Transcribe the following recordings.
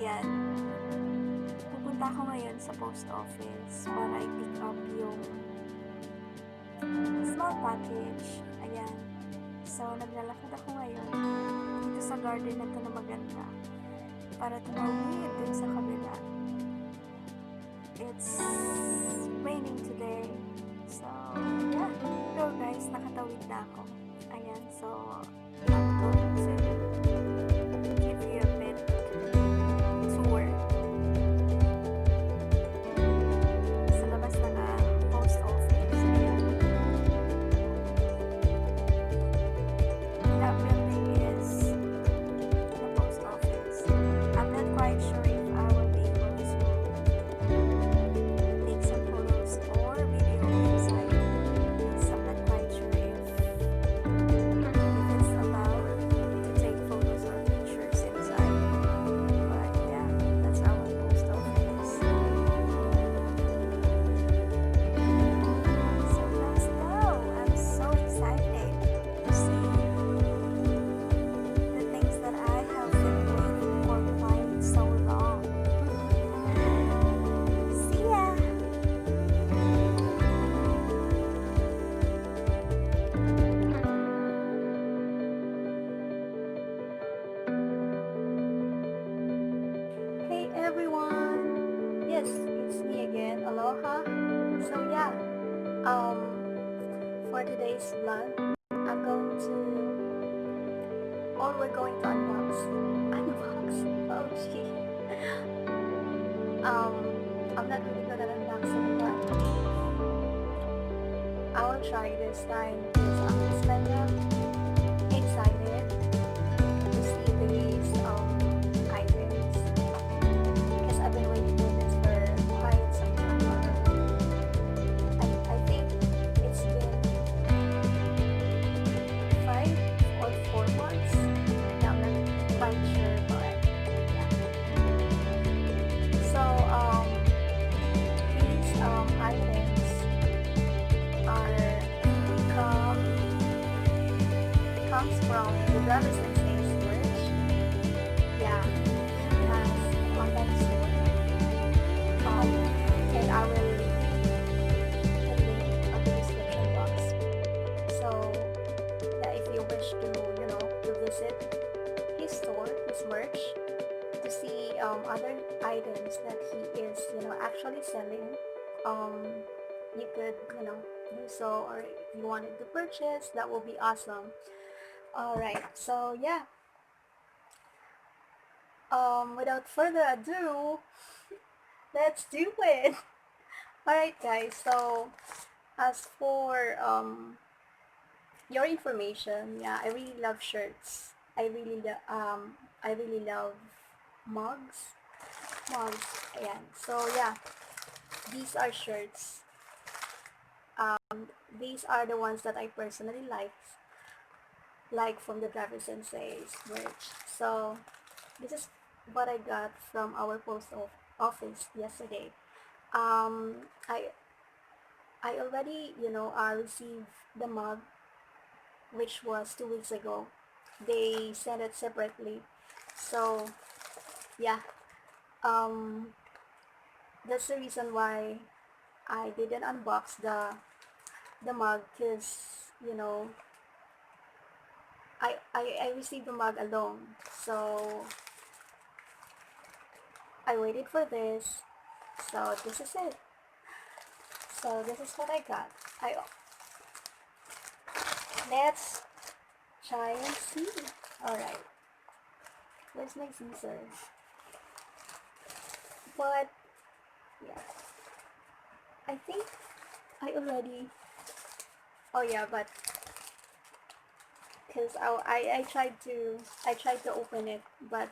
ayan, pupunta ako ngayon sa post office para i-pick up yung small package. Ayan. So, naglalakad ako ngayon dito sa garden na to na maganda para tumawid dun sa kabila. It's raining today. So, yeah. Go guys, nakatawid na ako. Ayan, so, I'm going to give you a bit tour sa labas ng post office. Ayan. That building is the post office. I'm not quite sure if I will be able to take some photos or video inside. Yes, I'm not quite sure if it's allowed to take photos or pictures inside. But yeah, that's our post office. So let's go. I'm so excited to see the things that I have been waiting for quite so long. See ya! Hey everyone! Yes, it's me again, Aloha. So yeah, for today's vlog, we're going to unbox, oh gee. I'm not really good at unboxing, but I will try this time because I'm just kind of excited to see these items because I've been waiting for this for quite some time already. I think it's been 5 or 4 months. Yeah, I'm not quite sure, but yeah. So these items are comes from the driver's license merch. Yeah, it has online store. And I will leave the link on the description box. So yeah, if you wish to, to visit his store, his merch, to see other items that he is, actually selling, you could, do so, or if you wanted to purchase, that will be awesome. Alright, so yeah, without further ado, let's do it. Alright guys, so as for your information, yeah, I really love shirts. I really love mugs. Ayan. So yeah, these are shirts. These are the ones that I personally like from the Driver Sensei's merch. So this is what I got from our office yesterday. I already, received the mug, which was 2 weeks ago. They sent it separately. So yeah, um, that's the reason why I didn't unbox the mug, because I received the mug alone. So I waited for this. So this is it. So this is what I got. Let's try and see. Alright. Where's my scissors? But yeah, I think I already, oh yeah, but because I tried to open it, but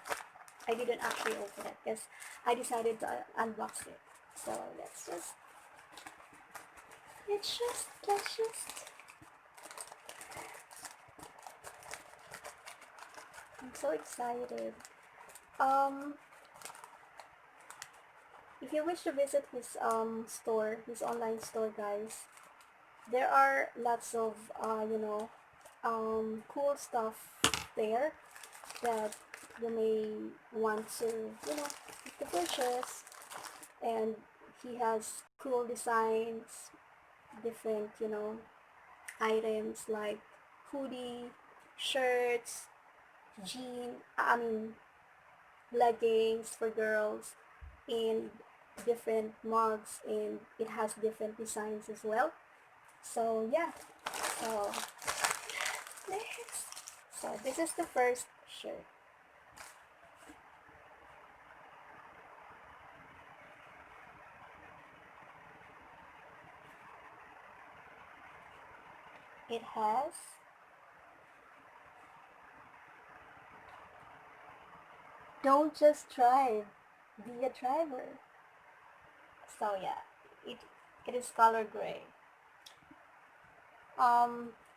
I didn't actually open it because I decided to unbox it. So let's just I'm so excited. If you wish to visit his store, his online store, guys, there are lots of cool stuff there that you may want to, make the purchase. And he has cool designs, different, items like hoodie, shirts, I mean, leggings for girls, and different mugs, and it has different designs as well. So yeah, so next, so this is the first shirt. It has "Don't just drive, be a driver." So yeah, it it is color gray.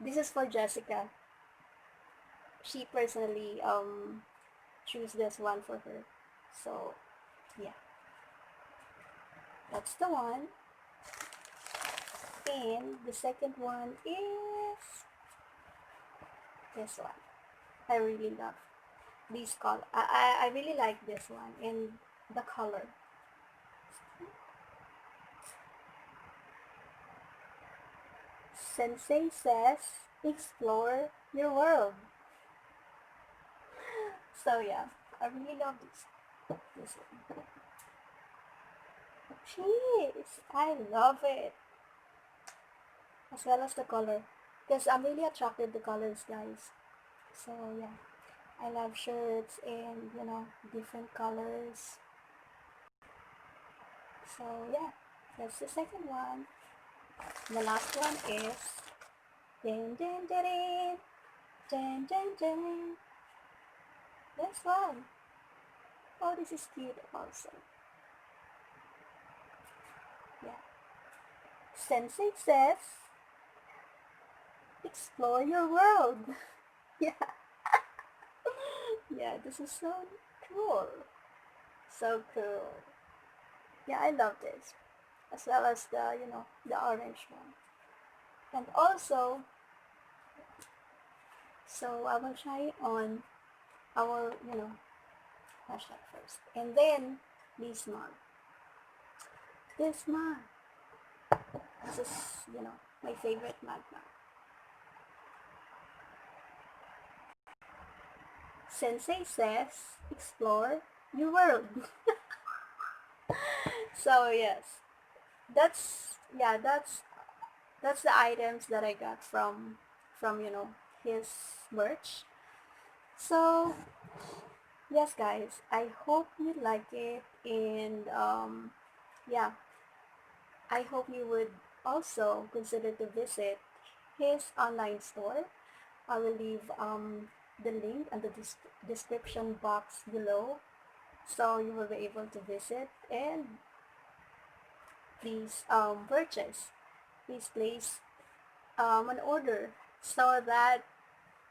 This is for Jessica. She personally choose this one for her. So yeah, that's the one. And the second one is this one. I really love this color. I really like this one and the color. Sensei says, explore your world. So yeah, I really love this one. Jeez, I love it. As well as the color. Because I'm really attracted to colors, guys. So yeah, I love shirts and, different colors. So yeah, that's the second one. The last one is ding ding ding ding ding ding. This one. Oh, this is cute also. Yeah. Sensei says, explore your world. Yeah. Yeah, this is so cool. So cool. Yeah, I love this. As well as the orange one. And also, so I will try it on. I will, wash that first. And then, this mug. This mug. This is, my favorite mug now. Sensei says, explore your world. So yes, yeah, that's the items that I got from his merch. So yes, guys, I hope you like it, and yeah, I hope you would also consider to visit his online store. I will leave the link in the description box below, so you will be able to visit and please purchase. Please place an order so that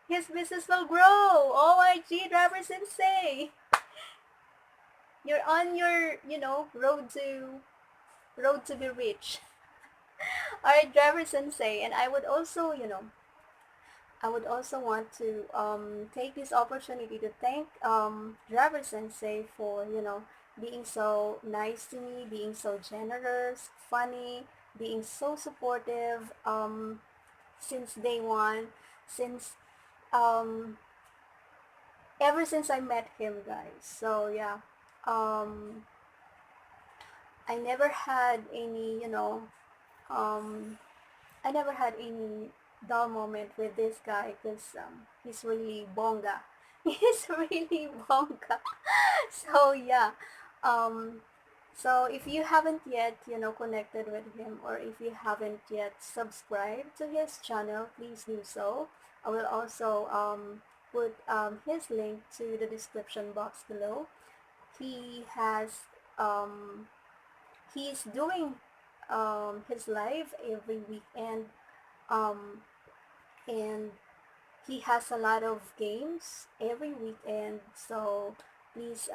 his business will grow. OMG, Driver Sensei! You're on your, road to be rich. Alright, Driver Sensei, and I would also want to take this opportunity to thank Driver Sensei for, being so nice to me, being so generous, funny, being so supportive since day one, since um, ever since I met him, guys. So yeah, um, I never had any, um, I never had any dull moment with this guy because he's really bonga. He's really bonga. So yeah, um, so if you haven't yet, connected with him, or if you haven't yet subscribed to his channel, please do so. I will also put his link to the description box below. He has um, he's doing his live every weekend, um, and he has a lot of games every weekend. So please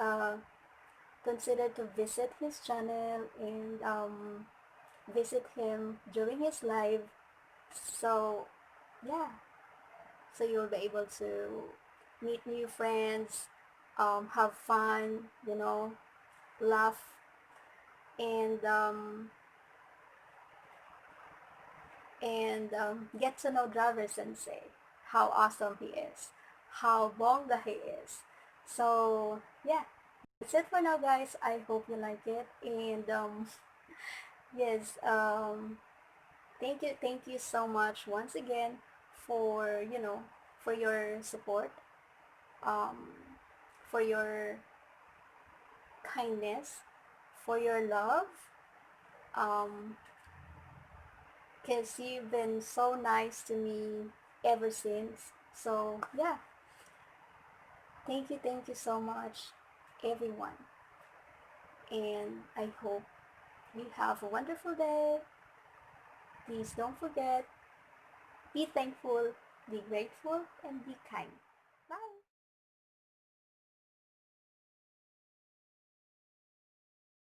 consider to visit his channel and visit him during his live. So yeah, so you'll be able to meet new friends, have fun, laugh, and get to know Driver Sensei, how awesome he is, how bongga he is. So yeah, that's it for now, guys. I hope you like it, and yes, thank you so much once again for for your support, um, for your kindness, for your love, um, because you've been so nice to me ever since. So yeah, thank you so much, everyone, and I hope you have a wonderful day. Please don't forget, be thankful, be grateful, and be kind.